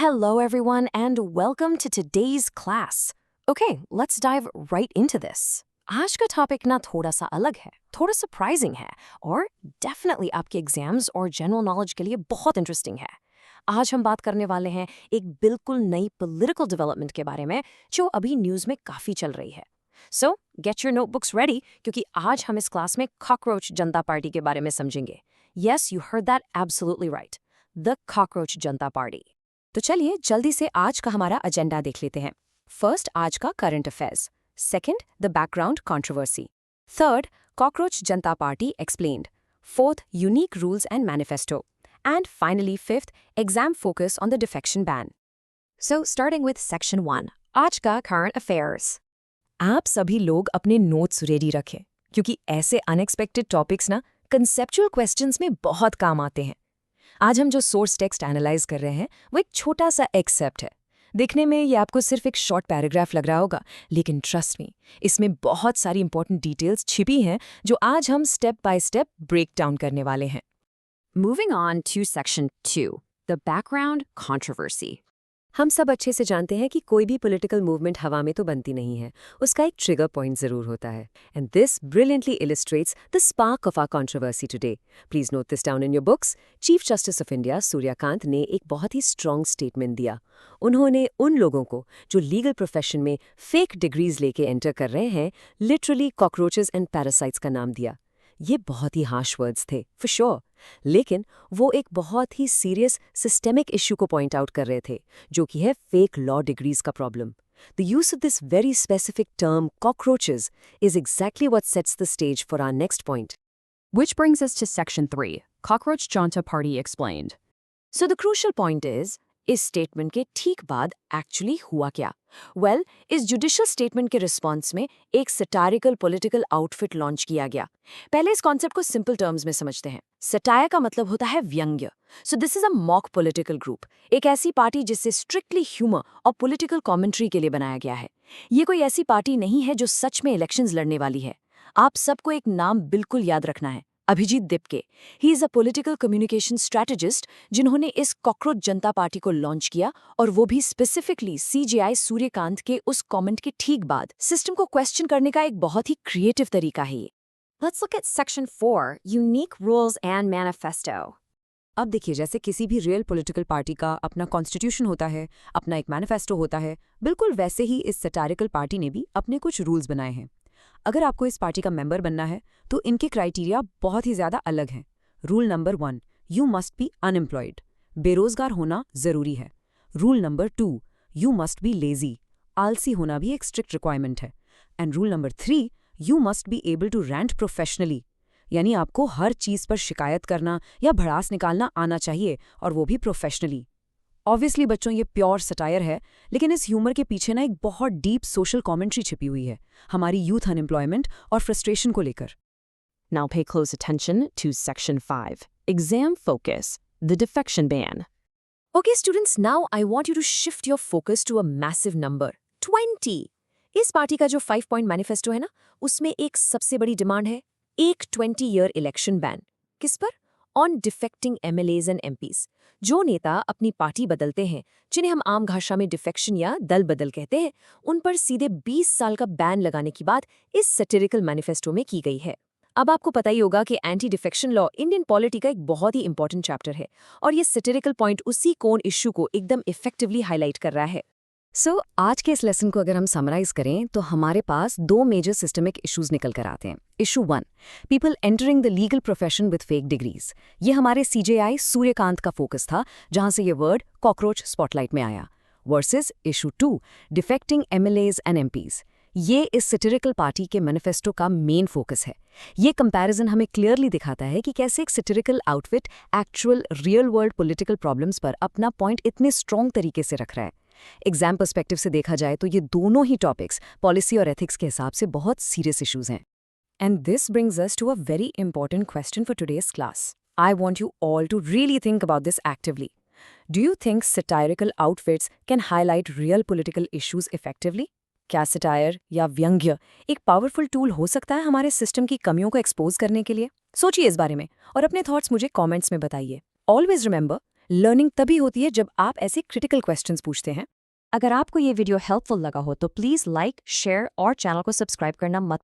Hello, everyone, and welcome to today's class. Okay, let's dive right into this. आज का topic ना थोड़ा सा अलग है, थोड़ा सरप्राइजिंग है और डेफिनेटली आपके एग्जाम्स और जनरल नॉलेज के लिए बहुत इंटरेस्टिंग है। आज हम बात करने वाले हैं एक बिल्कुल नई पॉलिटिकल डेवलपमेंट के बारे में जो अभी न्यूज़ में काफ़ी चल रही है। सो गेट योर नोटबुक्स रेडी क्योंकि आज हम इस क्लास में कॉकरोच जनता पार्टी के बारे में समझेंगे। Yes, you heard that absolutely right, the cockroach Janata party. तो चलिए जल्दी से आज का हमारा एजेंडा देख लेते हैं। फर्स्ट, आज का current affairs. Second, the background controversy. Third, cockroach Janata party explained. Fourth, unique rules and manifesto. And finally fifth, exam focus on the defection ban. So starting with section 1, आज का करंट अफेयर्स। आप सभी लोग अपने notes ready रखें क्योंकि ऐसे unexpected topics ना कंसेप्चुअल क्वेश्चंस में बहुत काम आते हैं। आज हम जो सोर्स टेक्स्ट एनालाइज कर रहे हैं वो एक छोटा सा एक्सेप्ट है। दिखने में ये आपको सिर्फ एक शॉर्ट पैराग्राफ लग रहा होगा, लेकिन ट्रस्ट मी, इसमें बहुत सारी इंपॉर्टेंट डिटेल्स छिपी हैं जो आज हम step by step break down करने वाले हैं। Moving on to section 2, the background controversy. हम सब अच्छे से जानते हैं कि कोई भी पॉलिटिकल मूवमेंट हवा में तो बनती नहीं है, उसका एक ट्रिगर पॉइंट जरूर होता है। And this brilliantly illustrates the spark of our controversy today. Please note this down in your books. Chief justice of India Suryakant ने एक बहुत ही स्ट्रॉन्ग स्टेटमेंट दिया। उन्होंने उन लोगों को जो लीगल प्रोफेशन में फेक डिग्रीज लेके एंटर कर रहे हैं, लिटरली कॉकरोचेस एंड पैरासाइट्स का नाम दिया। ये बहुत ही हार्श वर्ड्स थे फॉर श्योर, लेकिन वो एक बहुत ही सीरियस सिस्टेमिक इश्यू को पॉइंट आउट कर रहे थे, जो कि है फेक लॉ डिग्रीज का problem. The use of this very specific term cockroaches is exactly what sets the stage for our next point, Which brings us to Section 3, Cockroach Junta Party Explained. So the crucial point is, इस statement के ठीक बाद actually हुआ क्या? Well, इस judicial statement के response में एक सटायरिकल पॉलिटिकल आउटफिट लॉन्च किया गया। पहले इस कॉन्सेप्ट को सिंपल टर्म्स में समझते हैं। सटायर का मतलब होता है व्यंग्य। So this is a mock political group, एक ऐसी पार्टी जिसे स्ट्रिक्टली ह्यूमर और पॉलिटिकल कमेंट्री के लिए बनाया गया है। ये कोई ऐसी पार्टी नहीं है जो सच में इलेक्शंस लड़ने वाली है। आप सबको एक नाम बिल्कुल याद रखना है, Abhijeet Dipke. He is a political communication strategist जिन्होंने इस कॉकरोच जनता पार्टी को लॉन्च किया, और वो भी स्पेसिफिकली सीजेआई सूर्यकांत के उस कमेंट के ठीक बाद। सिस्टम को क्वेश्चन करने का एक बहुत ही क्रिएटिव तरीका है ये। Let's look at Section 4, Unique Rules and Manifesto. अब देखिए, जैसे किसी भी रियल पॉलिटिकल पार्टी का अपना कॉन्स्टिट्यूशन होता है, अपना एक मैनिफेस्टो होता है, बिल्कुल वैसे ही इस सटायरिकल पार्टी ने भी अपने कुछ रूल्स बनाए हैं। अगर आपको इस पार्टी का मेंबर बनना है तो इनके क्राइटेरिया बहुत ही ज़्यादा अलग हैं। Rule number 1, you must be unemployed, बेरोजगार होना ज़रूरी है। Rule number 2, you must be lazy, आलसी होना भी एक स्ट्रिक्ट रिक्वायरमेंट है। And rule number 3, you must be able to rant professionally, यानी आपको हर चीज़ पर शिकायत करना या भड़ास निकालना आना चाहिए, और वो भी प्रोफेशनली। ऑब्वियसली बच्चों, ये प्योर सटायर है, लेकिन इस ह्यूमर के पीछे ना एक बहुत डीप सोशल कमेंट्री छिपी हुई है, हमारी यूथ अनएम्प्लॉयमेंट और फ्रस्ट्रेशन को लेकर। Now pay close attention to Section 5, Exam Focus, the Defection Ban. Okay, students, now I want you to shift your focus to a massive number, 20. इस party का जो 5-point मैनिफेस्टो है ना, उसमें एक सबसे बड़ी डिमांड है, एक 20-year इलेक्शन बैन। किस पर? On defecting MLAs and MPs। जो नेता अपनी पार्टी बदलते हैं, जिन्हें हम आम भाषा में डिफेक्शन या दल बदल कहते हैं, उन पर सीधे 20 साल का बैन लगाने की बात इस सैटिरिकल मैनिफेस्टो में की गई है। अब आपको पता ही होगा कि anti defection law Indian polity का एक बहुत ही इंपॉर्टेंट चैप्टर है, और ये सैटिरिकल पॉइंट उसी कोन इश्यू को एकदम इफेक्टिवली हाईलाइट कर रहा है। सो आज के इस लेसन को अगर हम समराइज करें तो हमारे पास 2 मेजर सिस्टमिक इश्यूज निकल कर आते हैं। Issue 1, people entering the legal profession with fake degrees. ये हमारे सीजेआई सूर्यकांत का फोकस था, जहां से ये वर्ड कॉकरोच स्पॉटलाइट में आया। Versus issue 2, defecting MLAs and MPs। ये इस सैटिरिकल पार्टी के मैनिफेस्टो का मेन फोकस है। ये कंपैरिजन हमें क्लियरली दिखाता है कि कैसे एक satirical outfit actual real world political problems पर अपना पॉइंट इतने स्ट्रॉन्ग तरीके से रख रहा है। एग्जाम पर्सपेक्टिव से देखा जाए तो ये दोनों ही टॉपिक्स पॉलिसी और एथिक्स के हिसाब से बहुत सीरियस इश्यूज हैं। And this brings us to a very important question for today's class. I want you all to really think about this actively. Do you think satirical outfits can highlight real political issues effectively? क्या satire या व्यंग्य एक powerful tool हो सकता है हमारे system की कमियों को एक्सपोज करने के लिए? सोचिए इस बारे में और अपने थॉट्स मुझे कमेंट्स में बताइए। ऑलवेज रिमेंबर, लर्निंग तभी होती है जब आप ऐसे क्रिटिकल क्वेश्चंस पूछते हैं। अगर आपको ये वीडियो हेल्पफुल लगा हो तो प्लीज़ लाइक, शेयर और चैनल को सब्सक्राइब करना मत